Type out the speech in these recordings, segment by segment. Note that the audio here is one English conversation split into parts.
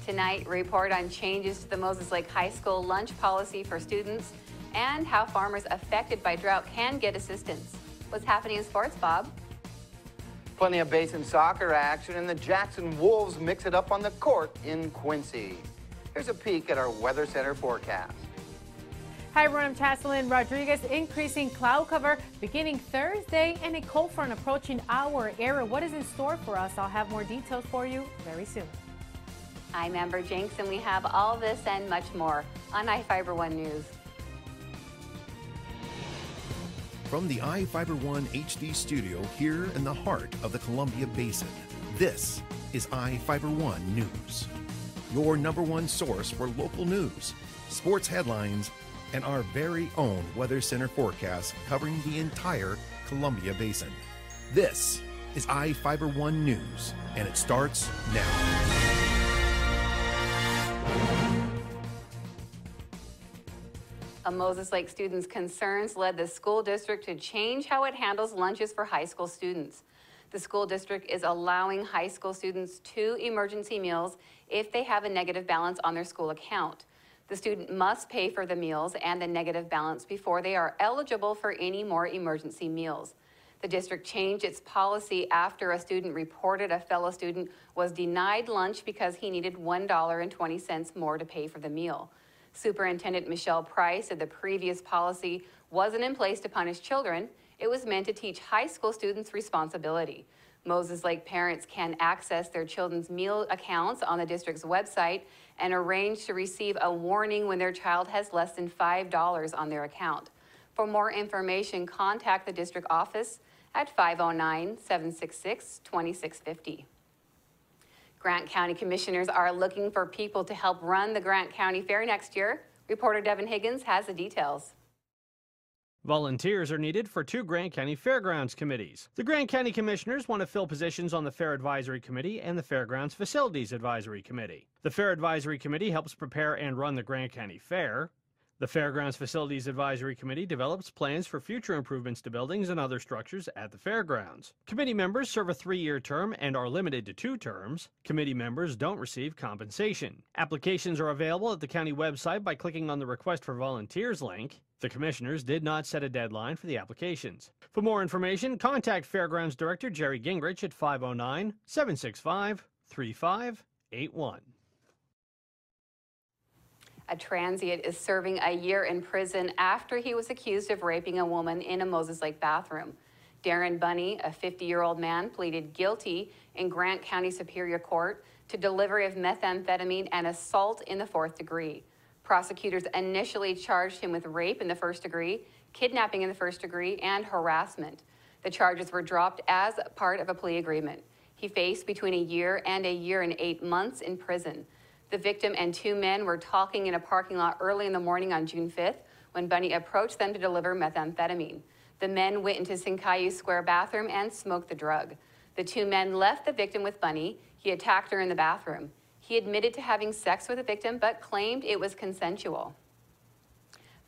Tonight, report on changes to the Moses Lake High School lunch policy for students and how farmers affected by drought can get assistance. What's happening in sports, Bob? Plenty of Basin soccer action, and the Jackson Wolves mix it up on the court in Quincy. Here's a peek at our Weather Center forecast. Hi everyone, I'm Chaselyn Rodriguez. Increasing cloud cover beginning Thursday and a cold front approaching our area. What is in store for us? I'll have more details for you very soon. I'm Amber Jenks, and we have all this and much more on iFIBER 1 News. From the iFIBER 1 HD studio here in the heart of the Columbia Basin, this is iFIBER 1 News. Your #1 source for local news, sports headlines, and our very own Weather Center forecast covering the entire Columbia Basin. This is iFIBER 1 News, and it starts now. A Moses Lake student's concerns led the school district to change how it handles lunches for high school students. The school district is allowing high school students 2 emergency meals if they have a negative balance on their school account. The student must pay for the meals and the negative balance before they are eligible for any more emergency meals. The district changed its policy after a student reported a fellow student was denied lunch because he needed $1.20 more to pay for the meal. Superintendent Michelle Price said the previous policy wasn't in place to punish children. It was meant to teach high school students responsibility. Moses Lake parents can access their children's meal accounts on the district's website and arrange to receive a warning when their child has less than $5 on their account. For more information, contact the district office at 509-766-2650. Grant County Commissioners are looking for people to help run the Grant County Fair next year. Reporter Devin Higgins has the details. Volunteers are needed for 2 Grant County Fairgrounds committees. The Grant County Commissioners want to fill positions on the Fair Advisory Committee and the Fairgrounds Facilities Advisory Committee. The Fair Advisory Committee helps prepare and run the Grant County Fair. The Fairgrounds Facilities Advisory Committee develops plans for future improvements to buildings and other structures at the fairgrounds. Committee members serve a 3-year term and are limited to 2 terms. Committee members don't receive compensation. Applications are available at the county website by clicking on the Request for Volunteers link. The commissioners did not set a deadline for the applications. For more information, contact Fairgrounds Director Jerry Gingrich at 509-765-3581. A transient is serving a year in prison after he was accused of raping a woman in a Moses Lake bathroom. Darren Bunny, a 50-year-old man, pleaded guilty in Grant County Superior Court to delivery of methamphetamine and assault in the 4th degree. Prosecutors initially charged him with rape in the 1st degree, kidnapping in the 1st degree, and harassment. The charges were dropped as part of a plea agreement. He faced between a year and 8 months in prison. The victim and 2 men were talking in a parking lot early in the morning on June 5th when Bunny approached them to deliver methamphetamine. The men went into Sinkayu Square bathroom and smoked the drug. The 2 men left the victim with Bunny. He attacked her in the bathroom. He admitted to having sex with the victim but claimed it was consensual.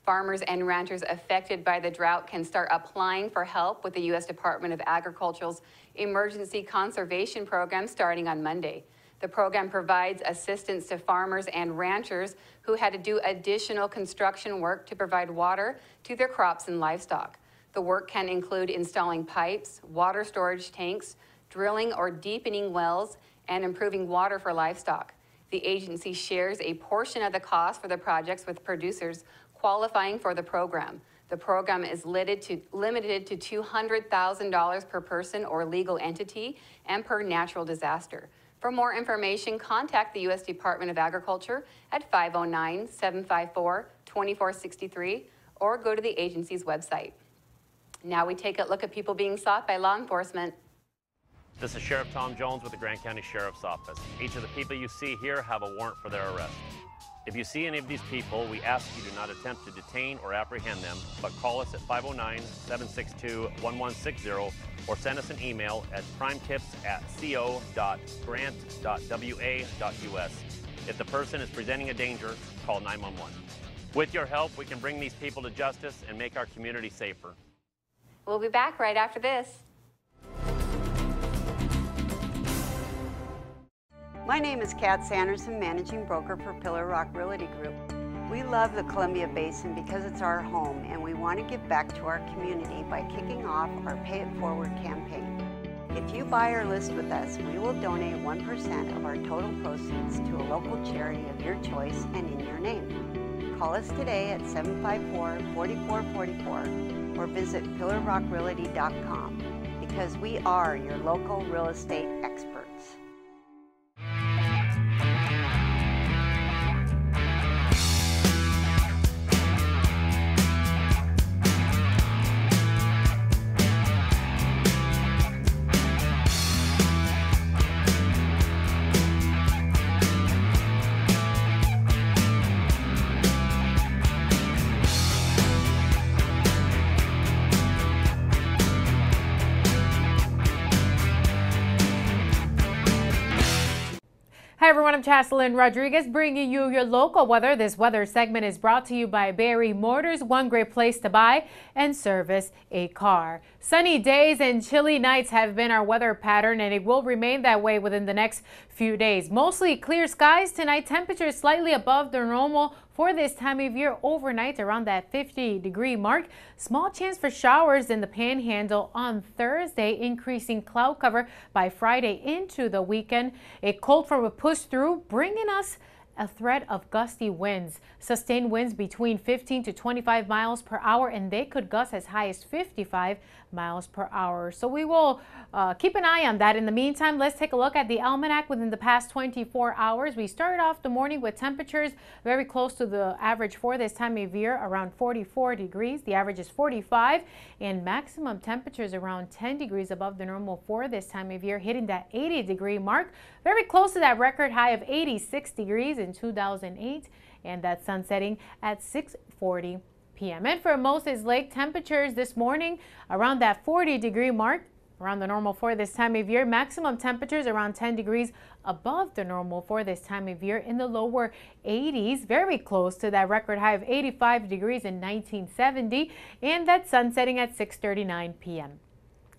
Farmers and ranchers affected by the drought can start applying for help with the U.S. Department of Agriculture's Emergency Conservation Program starting on Monday. The program provides assistance to farmers and ranchers who had to do additional construction work to provide water to their crops and livestock. The work can include installing pipes, water storage tanks, drilling or deepening wells, and improving water for livestock. The agency shares a portion of the cost for the projects with producers qualifying for the program. The program is limited to $200,000 per person or legal entity and per natural disaster. For more information, contact the U.S. Department of Agriculture at 509-754-2463 or go to the agency's website. Now we take a look at people being sought by law enforcement. This is Sheriff Tom Jones with the Grant County Sheriff's Office. Each of the people you see here have a warrant for their arrest. If you see any of these people, we ask you do not attempt to detain or apprehend them, but call us at 509-762-1160 or send us an email at primetips@co.grant.wa.us. If the person is presenting a danger, call 911. With your help, we can bring these people to justice and make our community safer. We'll be back right after this. My name is Kat Sanderson, Managing Broker for Pillar Rock Realty Group. We love the Columbia Basin because it's our home, and we want to give back to our community by kicking off our Pay It Forward campaign. If you buy or list with us, we will donate 1% of our total proceeds to a local charity of your choice and in your name. Call us today at 754-4444 or visit pillarrockrealty.com because we are your local real estate experts. Hi everyone, I'm Chaselyn Rodriguez bringing you your local weather. This weather segment is brought to you by Barry Motors, one great place to buy and service a car. Sunny days and chilly nights have been our weather pattern, and it will remain that way within the next few days. Mostly clear skies tonight, temperatures slightly above the normal for this time of year. Overnight around that 50-degree mark. Small chance for showers in the Panhandle on Thursday, increasing cloud cover by Friday into the weekend. A cold front will push through, bringing us a threat of gusty winds. Sustained winds between 15 to 25 miles per hour, and they could gust as high as 55 miles per hour. So we will keep an eye on that. In the meantime, let's take a look at the almanac within the past 24 hours. We started off the morning with temperatures very close to the average for this time of year, around 44 degrees. The average is 45, and maximum temperatures around 10 degrees above the normal for this time of year, hitting that 80-degree mark, very close to that record high of 86 degrees in 2008, and that sun setting at 6:40 p.m. And for Moses Lake, temperatures this morning around that 40-degree mark, around the normal for this time of year. Maximum temperatures around 10 degrees above the normal for this time of year, in the lower 80s, very close to that record high of 85 degrees in 1970, and that sun setting at 6:39 p.m.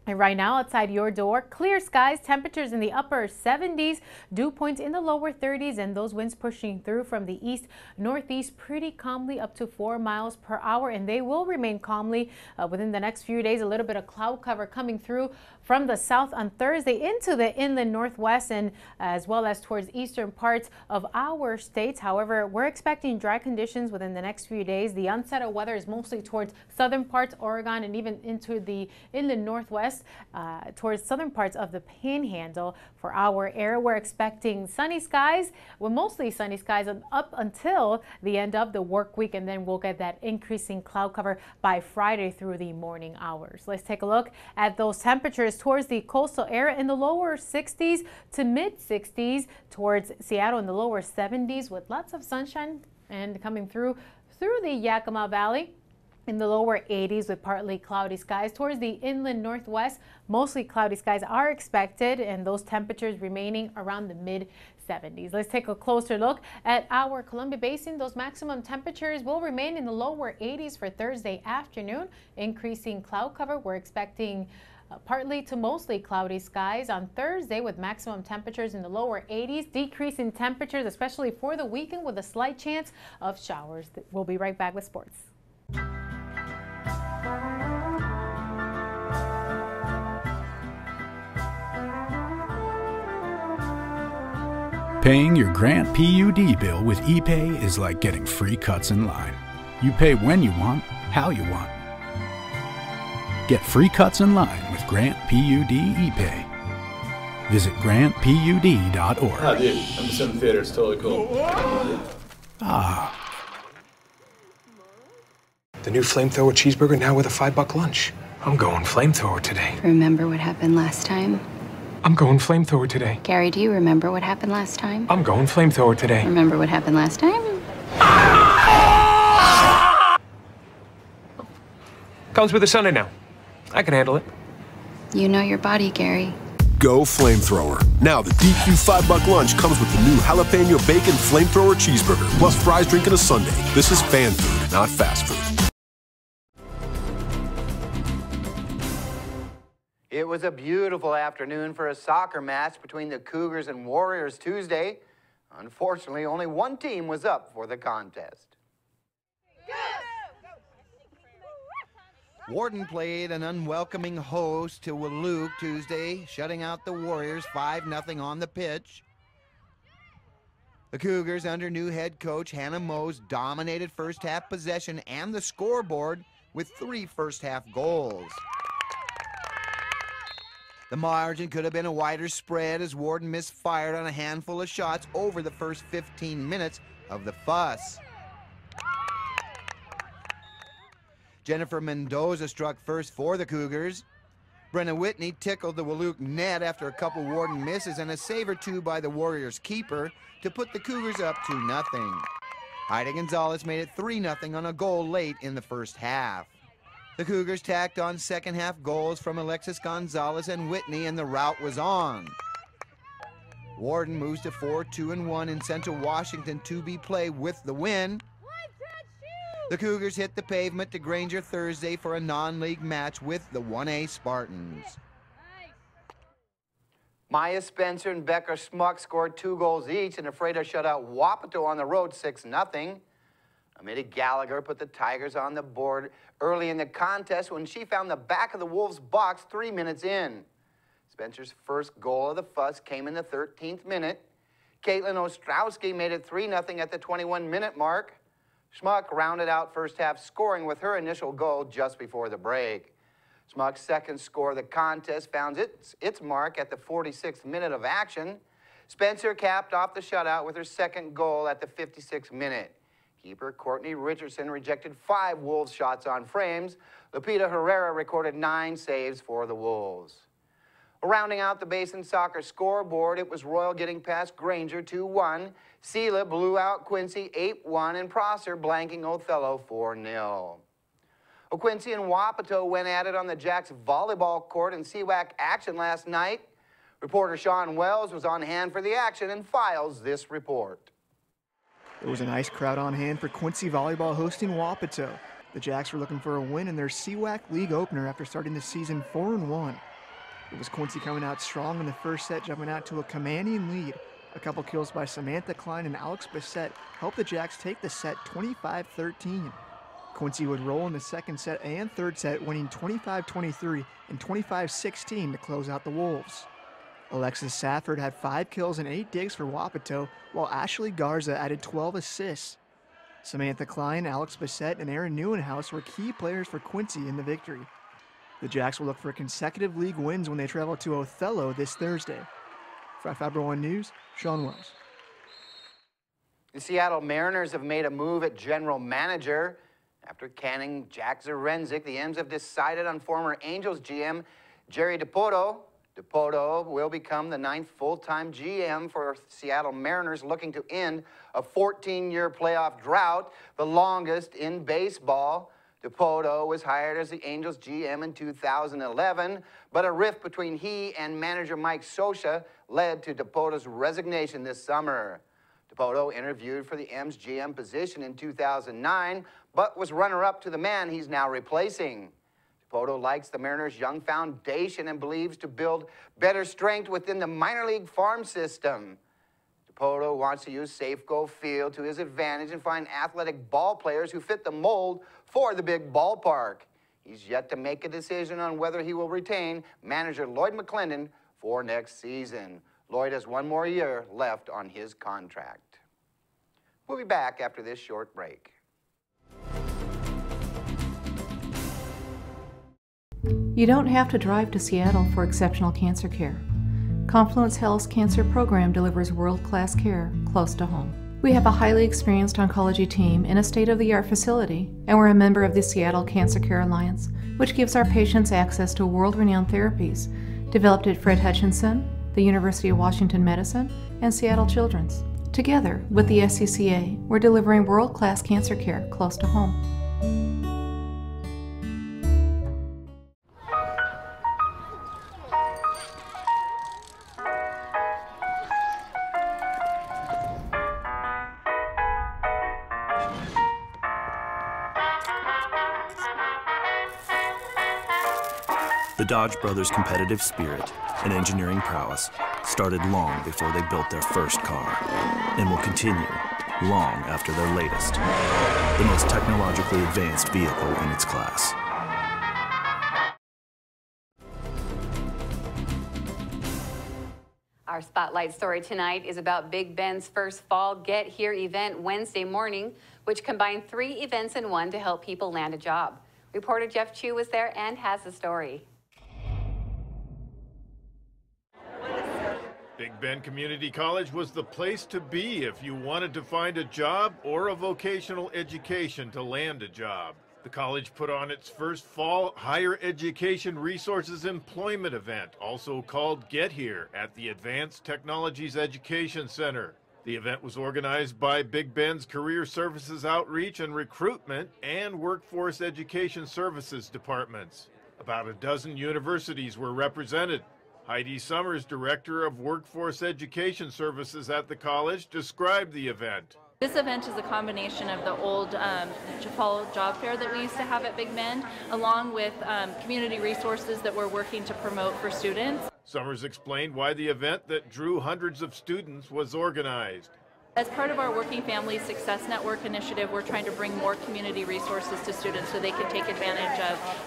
And right now, outside your door, clear skies, temperatures in the upper 70s, dew points in the lower 30s, and those winds pushing through from the east-northeast pretty calmly up to 4 miles per hour, and they will remain calmly within the next few days. A little bit of cloud cover coming through from the south on Thursday into the inland northwest and as well as towards eastern parts of our states. However, we're expecting dry conditions within the next few days. The unsettled weather is mostly towards southern parts, Oregon, and even into the inland northwest. Towards southern parts of the Panhandle for our area. We're expecting sunny skies, well, mostly sunny skies up until the end of the work week, and then we'll get that increasing cloud cover by Friday through the morning hours. Let's take a look at those temperatures towards the coastal area in the lower 60s to mid 60s, towards Seattle in the lower 70s with lots of sunshine and coming through the Yakima Valley. In the lower 80s with partly cloudy skies. Towards the inland northwest, mostly cloudy skies are expected, and those temperatures remaining around the mid 70s. Let's take a closer look at our Columbia Basin. Those maximum temperatures will remain in the lower 80s for Thursday afternoon. Increasing cloud cover. We're expecting partly to mostly cloudy skies on Thursday with maximum temperatures in the lower 80s. Decrease in temperatures, especially for the weekend, with a slight chance of showers. We'll be right back with sports. Paying your Grant PUD bill with ePay is like getting free cuts in line. You pay when you want, how you want. Get free cuts in line with Grant PUD ePay. Visit grantpud.org. Oh, dude, I'm just in the theater. It's totally cool. Ah. The new flamethrower cheeseburger now with a $5 lunch. I'm going flamethrower today. Remember what happened last time? I'm going flamethrower today. Gary, do you remember what happened last time? I'm going flamethrower today. Remember what happened last time? Comes with a Sunday now. I can handle it. You know your body, Gary. Go flamethrower. Now the DQ $5 lunch comes with the new jalapeno bacon flamethrower cheeseburger, plus fries, drink, and a sundae. This is fan food, not fast food. It was a beautiful afternoon for a soccer match between the Cougars and Warriors Tuesday. Unfortunately, only one team was up for the contest. Warden played an unwelcoming host to Walook Tuesday, shutting out the Warriors 5-0 on the pitch. The Cougars, under new head coach Hannah Mose, dominated first-half possession and the scoreboard with 3 first-half goals. The margin could have been a wider spread as Warden misfired on a handful of shots over the first 15 minutes of the fuss. Jennifer Mendoza struck first for the Cougars. Brenna Whitney tickled the Walook net after a couple Warden misses and a save or two by the Warriors keeper to put the Cougars up 2-0. Heidi Gonzalez made it 3-0 on a goal late in the first half. The Cougars tacked on second-half goals from Alexis Gonzalez and Whitney, and the rout was on. Warden moves to 4-2-1 in Central Washington 2B play with the win. The Cougars hit the pavement to Granger Thursday for a non-league match with the 1A Spartans. Maya Spencer and Becca Schmuck scored 2 goals each and afraid to shut out Wapato on the road 6-0. Amity Gallagher put the Tigers on the board early in the contest when she found the back of the Wolves' box 3 minutes in. Spencer's first goal of the fuss came in the 13th minute. Caitlin Ostrowski made it 3-0 at the 21-minute mark. Schmuck rounded out first half scoring with her initial goal just before the break. Schmuck's second score of the contest found its mark at the 46th minute of action. Spencer capped off the shutout with her second goal at the 56th minute. Keeper Courtney Richardson rejected 5 Wolves shots on frames. Lupita Herrera recorded 9 saves for the Wolves. Rounding out the Basin Soccer scoreboard, it was Royal getting past Granger 2-1. Sela blew out Quincy 8-1, and Prosser blanking Othello 4-0. Quincy and Wapato went at it on the Jacks volleyball court in CWAC action last night. Reporter Sean Wells was on hand for the action and files this report. There was a nice crowd on hand for Quincy volleyball hosting Wapato. The Jacks were looking for a win in their CWAC league opener after starting the season 4-1. It was Quincy coming out strong in the first set, jumping out to a commanding lead. A couple kills by Samantha Klein and Alex Bissett helped the Jacks take the set 25-13. Quincy would roll in the second set and third set, winning 25-23 and 25-16 to close out the Wolves. Alexis Safford had 5 kills and 8 digs for Wapato, while Ashley Garza added 12 assists. Samantha Klein, Alex Bissett, and Erin Neuenhaus were key players for Quincy in the victory. The Jacks will look for consecutive league wins when they travel to Othello this Thursday. For iFIBER 1 News, Sean Wells. The Seattle Mariners have made a move at general manager. After canning Jack Zarenzik, the M's have decided on former Angels GM Jerry DiPoto. DiPoto will become the 9th full-time GM for Seattle Mariners, looking to end a 14-year playoff drought, the longest in baseball. DiPoto was hired as the Angels GM in 2011, but a rift between he and manager Mike Scioscia led to DiPoto's resignation this summer. DiPoto interviewed for the M's GM position in 2009, but was runner-up to the man he's now replacing. DiPoto likes the Mariners' young foundation and believes to build better strength within the minor league farm system. DiPoto wants to use Safeco Field to his advantage and find athletic ball players who fit the mold for the big ballpark. He's yet to make a decision on whether he will retain manager Lloyd McClendon for next season. Lloyd has 1 more year left on his contract. We'll be back after this short break. You don't have to drive to Seattle for exceptional cancer care. Confluence Health's cancer program delivers world-class care close to home. We have a highly experienced oncology team in a state-of-the-art facility, and we're a member of the Seattle Cancer Care Alliance, which gives our patients access to world-renowned therapies developed at Fred Hutchinson, the University of Washington Medicine, and Seattle Children's. Together with the SCCA, we're delivering world-class cancer care close to home. The Dodge brothers' competitive spirit and engineering prowess started long before they built their first car, and will continue long after their latest, the most technologically advanced vehicle in its class. Our spotlight story tonight is about Big Ben's first Fall Get Here event Wednesday morning, which combined 3 events in one to help people land a job. Reporter Jeff Chu was there and has the story. Big Bend Community College was the place to be if you wanted to find a job or a vocational education to land a job. The college put on its first fall higher education resources employment event, also called Get Here, at the Advanced Technologies Education Center. The event was organized by Big Bend's Career Services Outreach and Recruitment and Workforce Education Services departments. About a dozen universities were represented. Heidi Summers, Director of Workforce Education Services at the college, described the event. This event is a combination of the old fall job fair that we used to have at Big Bend, along with community resources that we're working to promote for students. Summers explained why the event that drew hundreds of students was organized. As part of our Working Families Success Network initiative, we're trying to bring more community resources to students so they can take advantage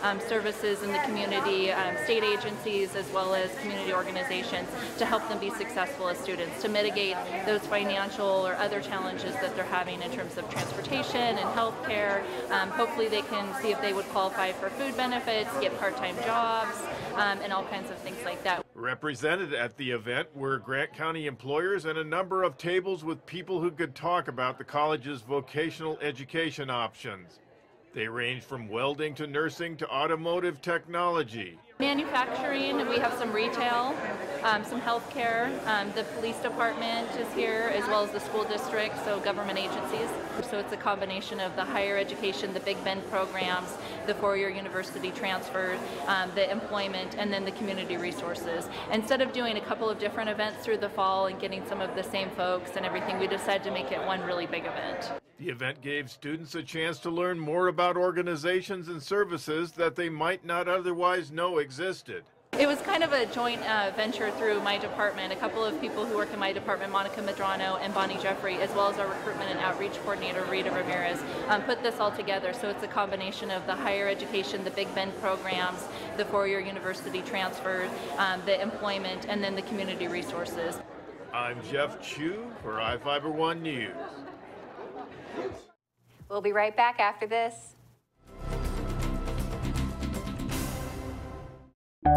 of services in the community, state agencies, as well as community organizations to help them be successful as students, to mitigate those financial or other challenges that they're having in terms of transportation and health care. Hopefully they can see if they would qualify for food benefits, get part-time jobs, and all kinds of things like that. Represented at the event were Grant County employers and a number of tables with people who could talk about the college's vocational education options. They range from welding to nursing to automotive technology. Manufacturing, we have some retail, some healthcare. The police department is here, as well as the school district, so government agencies. So it's a combination of the higher education, the Big Bend programs, the four-year university transfer, the employment, and then the community resources. Instead of doing a couple of different events through the fall and getting some of the same folks and everything, we decided to make it one really big event. The event gave students a chance to learn more about organizations and services that they might not otherwise know existed. It was kind of a joint venture through my department. A couple of people who work in my department, Monica Medrano and Bonnie Jeffrey, as well as our recruitment and outreach coordinator, Rita Ramirez, put this all together. So it's a combination of the higher education, the Big Bend programs, the four-year university transfer, the employment, and then the community resources. I'm Jeff Chu for iFIBER 1 News. We'll be right back after this.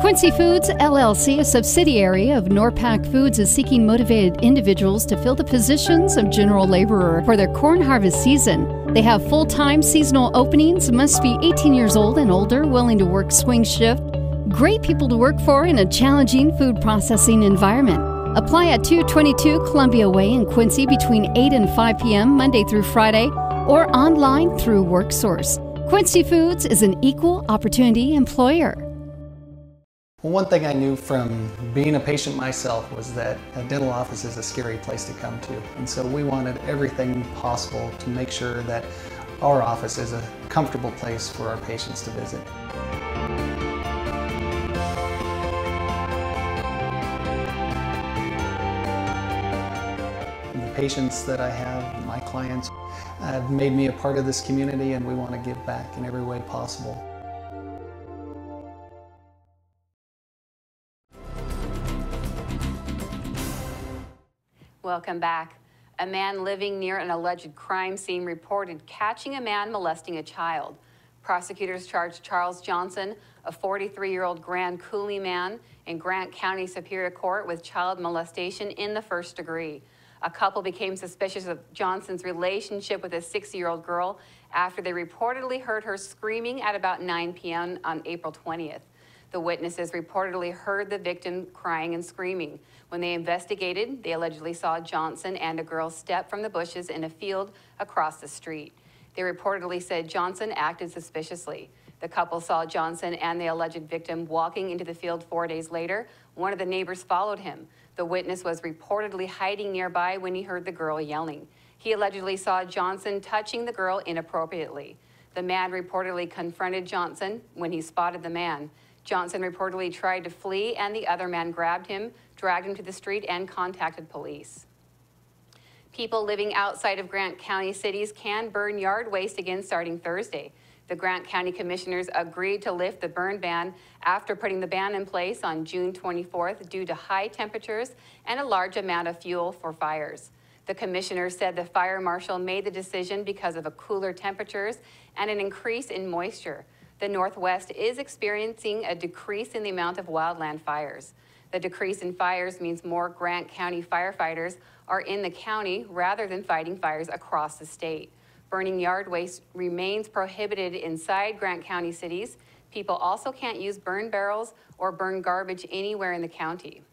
Quincy Foods, LLC, a subsidiary of Norpac Foods, is seeking motivated individuals to fill the positions of general laborer for their corn harvest season. They have full-time seasonal openings, must be 18 years old and older, willing to work swing shift. Great people to work for in a challenging food processing environment. Apply at 222 Columbia Way in Quincy between 8 and 5 p.m. Monday through Friday, or online through WorkSource. Quincy Foods is an equal opportunity employer. Well, one thing I knew from being a patient myself was that a dental office is a scary place to come to. And so we wanted everything possible to make sure that our office is a comfortable place for our patients to visit. The patients that I have, my clients, have made me a part of this community, and we want to give back in every way possible. Welcome back. A man living near an alleged crime scene reported catching a man molesting a child. Prosecutors charged Charles Johnson, a 43-year-old Grand Coulee man, in Grant County Superior Court with child molestation in the first degree. A couple became suspicious of Johnson's relationship with a 6-year-old girl after they reportedly heard her screaming at about 9 p.m. on April 20th. The witnesses reportedly heard the victim crying and screaming. When they investigated, they allegedly saw Johnson and a girl step from the bushes in a field across the street. They reportedly said Johnson acted suspiciously. The couple saw Johnson and the alleged victim walking into the field 4 days later. One of the neighbors followed him. The witness was reportedly hiding nearby when he heard the girl yelling. He allegedly saw Johnson touching the girl inappropriately. The man reportedly confronted Johnson when he spotted the man. Johnson reportedly tried to flee, and the other man grabbed him, dragged him to the street, and contacted police. People living outside of Grant County cities can burn yard waste again starting Thursday. The Grant County Commissioners agreed to lift the burn ban after putting the ban in place on June 24th due to high temperatures and a large amount of fuel for fires. The Commissioners said the fire marshal made the decision because of cooler temperatures and an increase in moisture. The Northwest is experiencing a decrease in the amount of wildland fires. The decrease in fires means more Grant County firefighters are in the county rather than fighting fires across the state. Burning yard waste remains prohibited inside Grant County cities. People also can't use burn barrels or burn garbage anywhere in the county.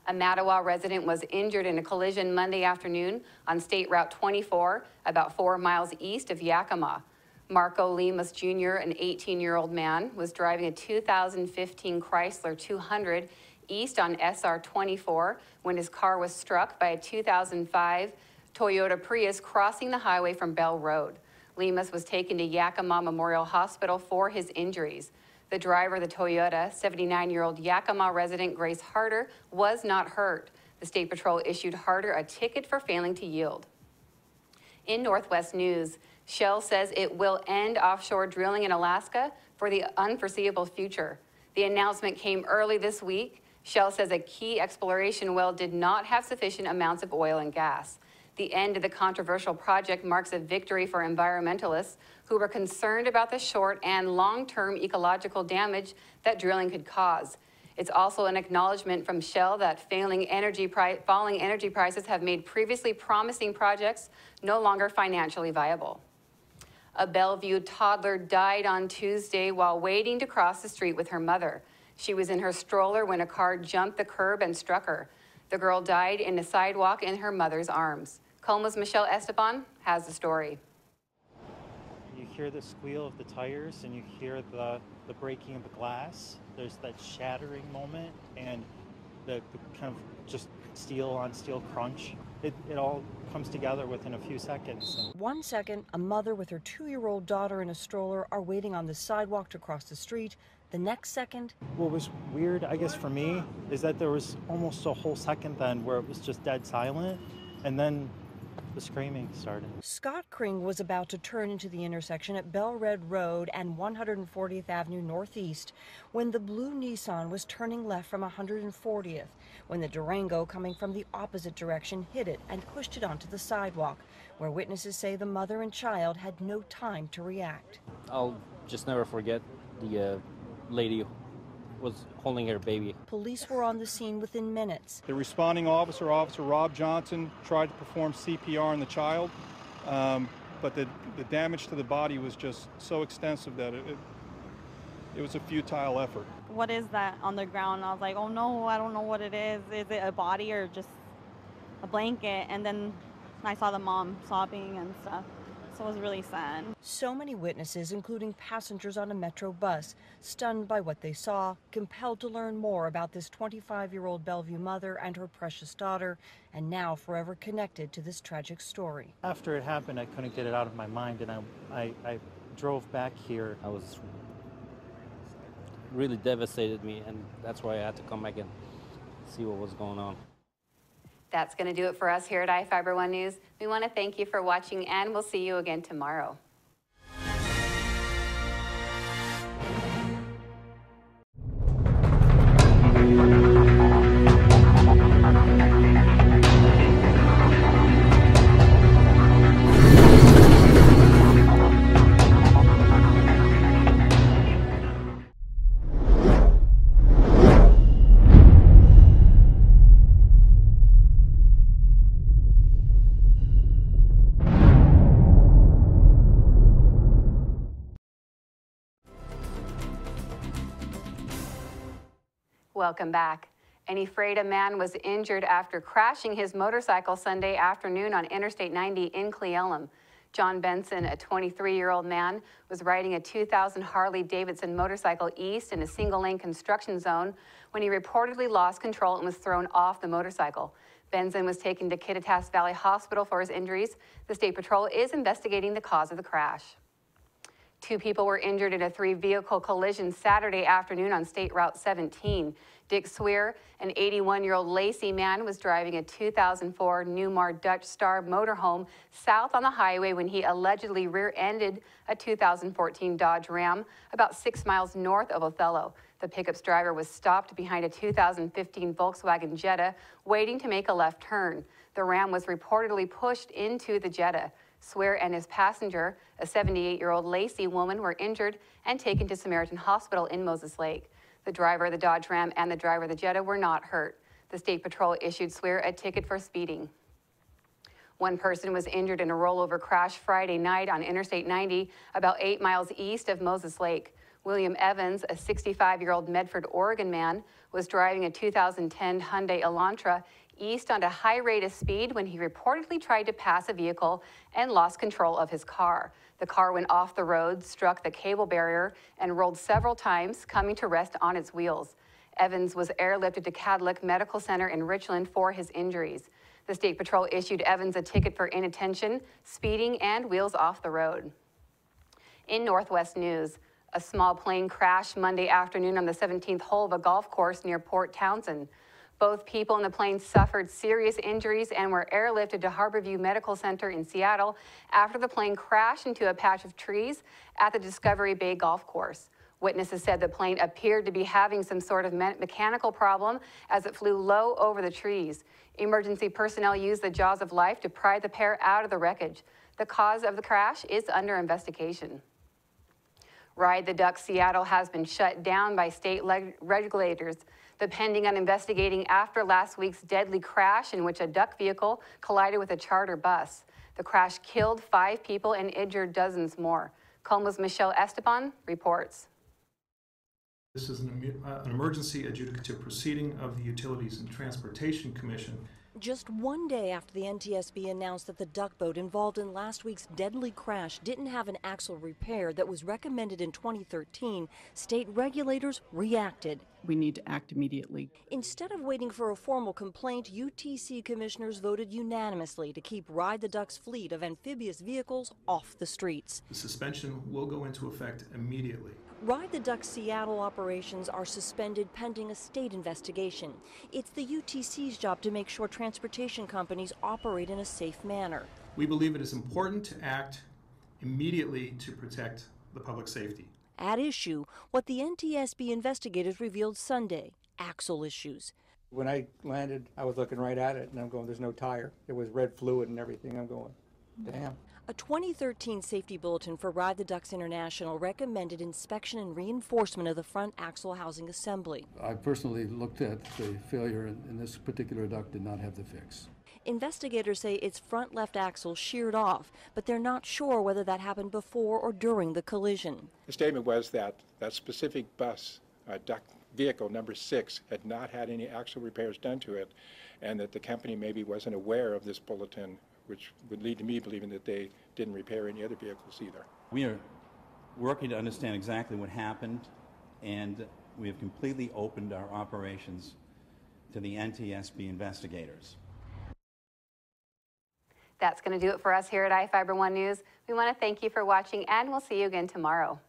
A Mattawa resident was injured in a collision Monday afternoon on State Route 24, about 4 miles east of Yakima. Marco Lemus Jr., an 18-year-old man, was driving a 2015 Chrysler 200 east on SR 24 when his car was struck by a 2005 Toyota Prius crossing the highway from Bell Road. Lemus was taken to Yakima Memorial Hospital for his injuries. The driver of the Toyota, 79-year-old Yakima resident Grace Harder, was not hurt. The State Patrol issued Harder a ticket for failing to yield. In Northwest news, Shell says it will end offshore drilling in Alaska for the unforeseeable future. The announcement came early this week. Shell says a key exploration well did not have sufficient amounts of oil and gas. The end of the controversial project marks a victory for environmentalists who were concerned about the short and long-term ecological damage that drilling could cause. It's also an acknowledgement from Shell that falling energy prices have made previously promising projects no longer financially viable. A Bellevue toddler died on Tuesday while waiting to cross the street with her mother. She was in her stroller when a car jumped the curb and struck her. The girl died in a sidewalk in her mother's arms. Coma's Michelle Esteban has the story. You hear the squeal of the tires and you hear the breaking of the glass. There's that shattering moment and the kind of just steel on steel crunch. It all comes together within a few seconds. 1 second, a mother with her 2-year-old daughter in a stroller are waiting on the sidewalk to cross the street. The next second... What was weird, I guess, for me, is that there was almost a whole second then where it was just dead silent, and then the screaming started. Scott Kring was about to turn into the intersection at Bellred Road and 140th Avenue Northeast when the blue Nissan was turning left from 140th, when the Durango coming from the opposite direction hit it and pushed it onto the sidewalk, where witnesses say the mother and child had no time to react. I'll just never forget the lady was holding her baby. Police were on the scene within minutes. The responding officer, Officer Rob Johnson, tried to perform CPR on the child, but the damage to the body was just so extensive that it was a futile effort. What is that on the ground? I was like, oh no, I don't know what it is. Is it a body or just a blanket? And then I saw the mom sobbing and stuff. So it was really sad. So many witnesses, including passengers on a Metro bus, stunned by what they saw, compelled to learn more about this 25-year-old Bellevue mother and her precious daughter, and now forever connected to this tragic story. After it happened, I couldn't get it out of my mind, and I drove back here. I was really devastated me, and that's why I had to come back and see what was going on. That's going to do it for us here at iFIBER 1 News. We want to thank you for watching, and we'll see you again tomorrow. Welcome back. An Ephrata man was injured after crashing his motorcycle Sunday afternoon on Interstate 90 in Cle Elum. John Benson, a 23-year-old man, was riding a 2000 Harley-Davidson motorcycle east in a single-lane construction zone when he reportedly lost control and was thrown off the motorcycle. Benson was taken to Kittitas Valley Hospital for his injuries. The State Patrol is investigating the cause of the crash. 2 people were injured in a 3-vehicle collision Saturday afternoon on State Route 17. Dick Swear, an 81-year-old Lacey man, was driving a 2004 Newmar Dutch Star motorhome south on the highway when he allegedly rear-ended a 2014 Dodge Ram about 6 miles north of Othello. The pickup's driver was stopped behind a 2015 Volkswagen Jetta, waiting to make a left turn. The Ram was reportedly pushed into the Jetta. Swear and his passenger, a 78-year-old Lacey woman, were injured and taken to Samaritan Hospital in Moses Lake. The driver of the Dodge Ram and the driver of the Jetta were not hurt. The State Patrol issued Swear a ticket for speeding. 1 person was injured in a rollover crash Friday night on Interstate 90, about 8 miles east of Moses Lake. William Evans, a 65-year-old Medford, Oregon man, was driving a 2010 Hyundai Elantra east on a high rate of speed when he reportedly tried to pass a vehicle and lost control of his car. The car went off the road, struck the cable barrier, and rolled several times, coming to rest on its wheels. Evans was airlifted to Cadillac Medical Center in Richland for his injuries. The State Patrol issued Evans a ticket for inattention, speeding, and wheels off the road. In Northwest news, a small plane crashed Monday afternoon on the 17th hole of a golf course near Port Townsend. Both people in the plane suffered serious injuries and were airlifted to Harborview Medical Center in Seattle after the plane crashed into a patch of trees at the Discovery Bay golf course. Witnesses said the plane appeared to be having some sort of mechanical problem as it flew low over the trees. Emergency personnel used the jaws of life to pry the pair out of the wreckage. The cause of the crash is under investigation. Ride the Duck Seattle has been shut down by state regulators, depending on investigating after last week's deadly crash in which a duck vehicle collided with a charter bus. The crash killed 5 people and injured dozens more. Como's Michelle Esteban reports. This is an emergency adjudicative proceeding of the Utilities and Transportation Commission. Just 1 day after the NTSB announced that the duck boat involved in last week's deadly crash didn't have an axle repair that was recommended in 2013, state regulators reacted. We need to act immediately. Instead of waiting for a formal complaint, UTC commissioners voted unanimously to keep Ride the Duck's fleet of amphibious vehicles off the streets. The suspension will go into effect immediately. Ride the Duck Seattle operations are suspended pending a state investigation. It's the UTC's job to make sure transportation companies operate in a safe manner. We believe it is important to act immediately to protect the public safety. At issue, what the NTSB investigators revealed Sunday, axle issues. When I landed, I was looking right at it, and I'm going, there's no tire. There was red fluid and everything. I'm going, damn. A 2013 safety bulletin for Ride the Ducks International recommended inspection and reinforcement of the front axle housing assembly. I personally looked at the failure, and this particular duck did not have the fix. Investigators say its front left axle sheared off, but they're not sure whether that happened before or during the collision. The statement was that that specific bus, duck vehicle number 6, had not had any axle repairs done to it, and that the company maybe wasn't aware of this bulletin, which would lead to me believing that they didn't repair any other vehicles either. We are working to understand exactly what happened, and we have completely opened our operations to the NTSB investigators. That's going to do it for us here at iFIBER 1 News. We want to thank you for watching, and we'll see you again tomorrow.